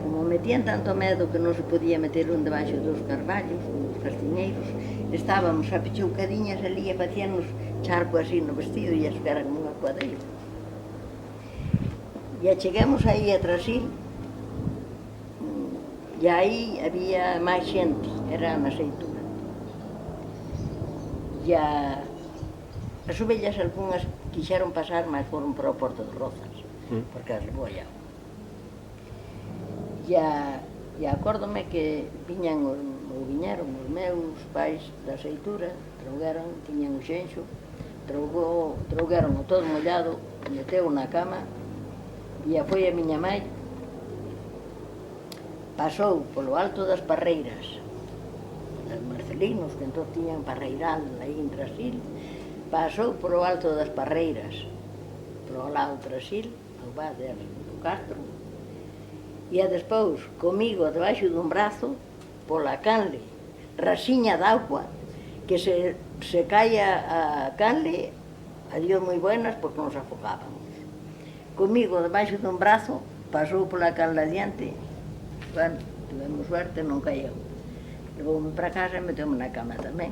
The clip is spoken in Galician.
como metían tanto medo que non se podía meter un debaixo dos carballos, dos castiñeiros, estábamos a pechoucadiñas ali e facíanos charco así no vestido e as que eran unha cuadrilla. E cheguemos aí a Trasil, e aí había máis xente, era na Seitura. E as ovellas algunhas quixeron pasar, mas foron para o Porto de Rozas, porque as levou allá. E acórdome que viñeron os meus pais da Seitura, trougueron, tiñan o xenxo, trougueron o todo mollado, meteu na cama, e foi a miña mãe, pasou polo alto das Parreiras, dos Marcelinos, que entón tiñan parreiral aí en Trasil, pasou polo alto das Parreiras, polo lado Trasil, ao Bader do Castro, e despois, comigo, debaixo dun brazo, pola canle, rasiña d'agua, que se caia a canle, adiós moi buenas, porque nos afogábamos. Comigo, debaixo dun brazo, pasou pola canle adiante, bueno, tivemos suerte, non caeu. Levoume para casa e meteume na cama tamén.